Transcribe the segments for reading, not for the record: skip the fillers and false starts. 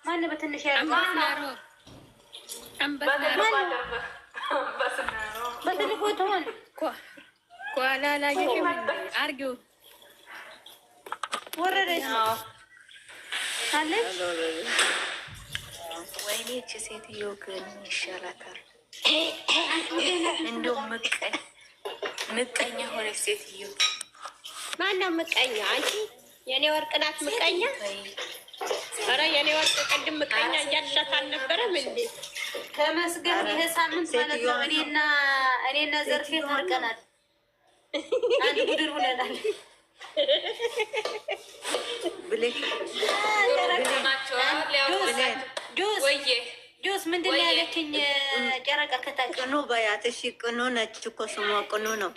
ማነው በትንሽ በትልቁ ትሆን ኳላ ላይ አርጊው ወረደች አለች። ወይኔ እቺ ሴትዮ ግን ይሻላታል። እንደው ምቀኛ ሆነች ሴትዮ። ማነው ምቀኛ? አንቺ የኔ ወርቅ ናት ምቀኛ። ኧረ የኔ ወርቅ ቅድም ምቀኛ እያልሻት አልነበረም እንዴ? ተመስገን። ይሄ ሳምንት ማለት ነው እኔና ዘርፌ ታርቀናል። አንድ ቡድን ሆነናል። ጁስ ምንድን ነው ያለችኝ? ጨረቃ ከታች ቅኑ በያት። እሺ ቅኑ ነች እኮ ስሟ ቅኑ ነው።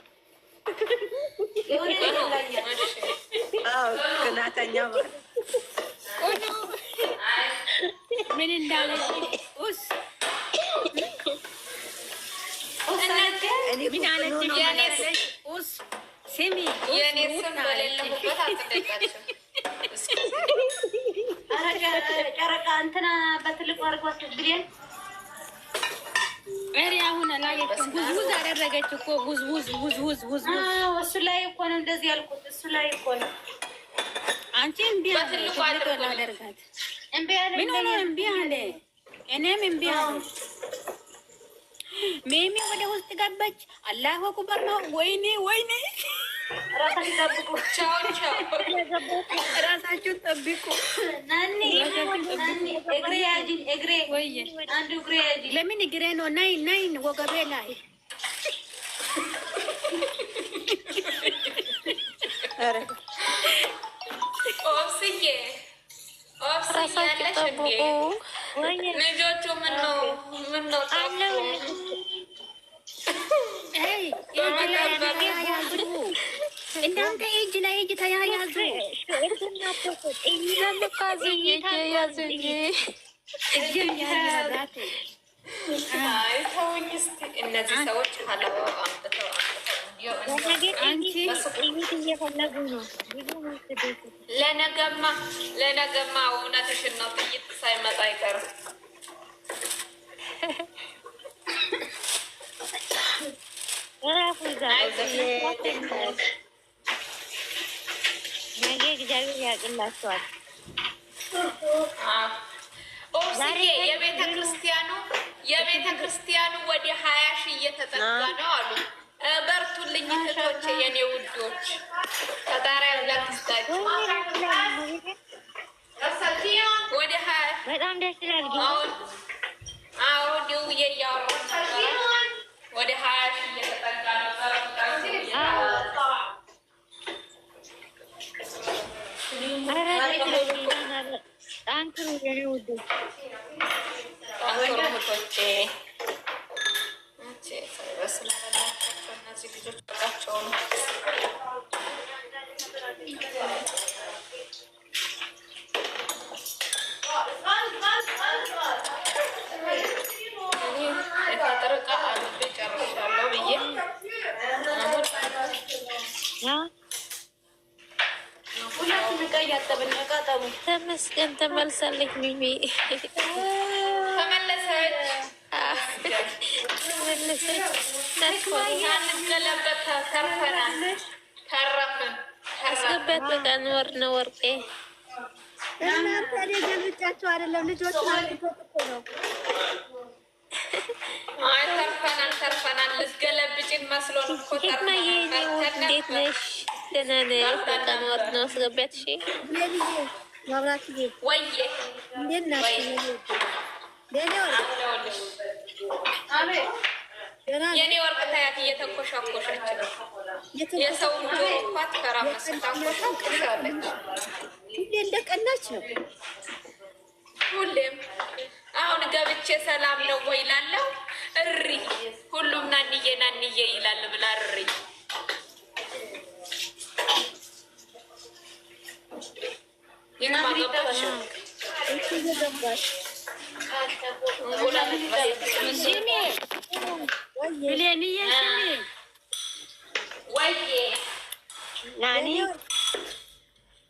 ቅናተኛ ምን እንዳለ ስሚ የኔ ስም በሌለሁበት አትደቃቸው። ጨረቃ እንትና በትልቁ አድርጓት ብሌን እሪ አሁን ጉዝጉዝ አደረገች እኮ ጉዝጉዝ። እሱ ላይ እኮ ነው እንደዚህ ያልኩት። እሱ ላይ እኮ ነው አንቺ እምቢ አደርጋት ምን ሆኖ እምቢ አለ። እኔም እምቢ አለ። ሜሚ ወደ ውስጥ ገባች። አላሁ አክበር ነው። ወይኔ ራሳችሁን ጠብቁ። ለምን እግሬ ነው? ናይ ወገቤ ላይ ራሳችሁ ጠብቁ። ልጆቹ ምነው እናንተ እጅ ለእጅ ተያያዙ። እነዚህ ሰዎች ለነገማ እውነትሽን ነው። ጥይት ሳይመጣ አይቀርም። ነገ እግዚአብሔር ያቅላቸዋል። የቤተ ክርስቲያኑ ወደ 20 ሺህ እየተጠጋ ነው አሉ። በርቱልኝ እህቶቼ፣ የኔ ውዶች። ፈጣሪ ያላችሁ ወደ 20 በጣም ደስ ይላል። አሁን ደውዬ እያወራሁ ነበረ። ወደ 20 ሺህ እየተጠጋ ነበረ። ጠንክሩ የኔ ውዶች፣ ጠንክሩ እህቶቼ። እነዚህ ልጆች በቃቸው ነው። የፈጠረ ዕቃ አልቤ ጨርሻለሁ ብዬ ሁላችሁም ዕቃ እያጠብን ዕቃ ጠቡ። ተመስገን ተመልሳለች። ሚሚ ተመለሰች። አስገባት። በቃ ንወር ነው ወርቄ። እናንተ ገልብጫቸው አይደለም ልጆች ነው። አይ ተርፈናል። ልትገለብጭን መስሎን እኮ እንዴት ነሽ? ደህና ነሽ? በቃ ንወር ነው። አስገባት። እሺ ወይዬ እንዴት ናችሁ? የኔ ወርቅ ታያት እየተንኮሻኮሸች ነው። የሰው ጆሮኳት ከራመስታንኮሻለች። ሁሌ እንደቀናች ነው። ሁሌም አሁን ገብቼ ሰላም ነው ወይ ላለው እሪ ሁሉም ናንዬ ይላል ብላ እሪ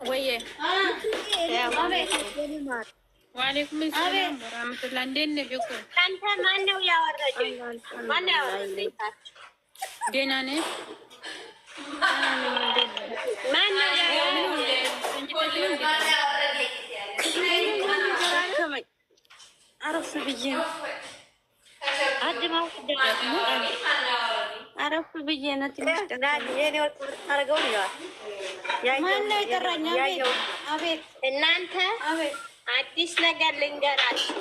ወይዬ ዋሌኩም ሰላም ወራህመቱላህ። እንዴት ነሽ? እኮ አንተ ማነው ያወረደኝ? ማነው ያወረደኝ? ደህና ነሽ? ማነው አረፍ ብዬ አረፍ ብዬ ነው። ማነው የጠራኝ? አቤት እናንተ አዲስ ነገር ልንገራችሁ።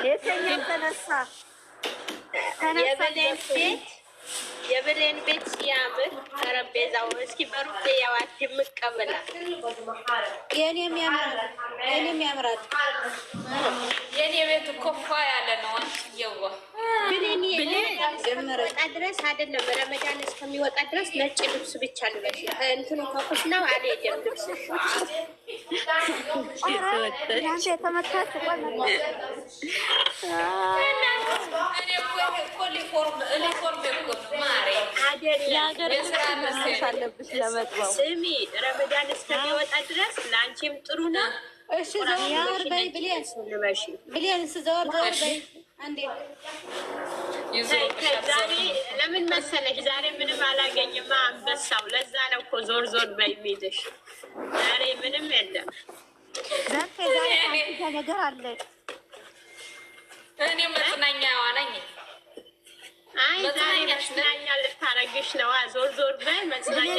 የትኛው ተነሳ? የብሌን ቤት ሲያምር ጠረጴዛው እስኪ በሩቅ ያዋት የምቀበላ የኔም ያምራል። የኔ ቤት ኮፋ ያለ ነው። አንቺዬዋ ብሌን እስከሚወጣ ድረስ አይደለም፣ ረመዳን እስከሚወጣ ድረስ ነጭ ልብስ ብቻ ልበሽ። እንትኑ ከኩስ ነው አልሄድም ልብስ የተመታች ስሚ፣ ረመዳን እስከሚወጣ ድረስ ለአንቺም ጥሩ ነው። እሺ ዘወር በይ ብሌን ዘወር በይ አንዴ። ዛሬ ለምን መሰለሽ? ዛሬ ምንም አላገኝማ አንበሳው። ለዛ ነው እኮ ዞር ዞር በይ የሚልሽ። ዛሬ ምንም የለም። ነገር አለ። እኔ መጽናኛዋ ነኝ። አይ ዛሬ መጽናኛ ልታረግሽ ነዋ። ዞር ዞር በይ መጽናኛ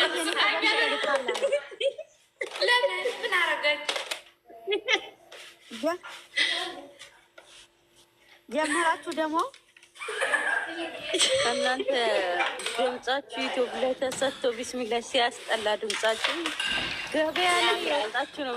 ለምን ምን አረገች? ጀመራችሁ ደግሞ እናንተ ድምጻችሁ ዩቲዩብ ላይ ተሰጥቶ ቢስሚላ ሲያስጠላ ድምጻችሁ ገበያ ላይ ያወጣችሁ ነው።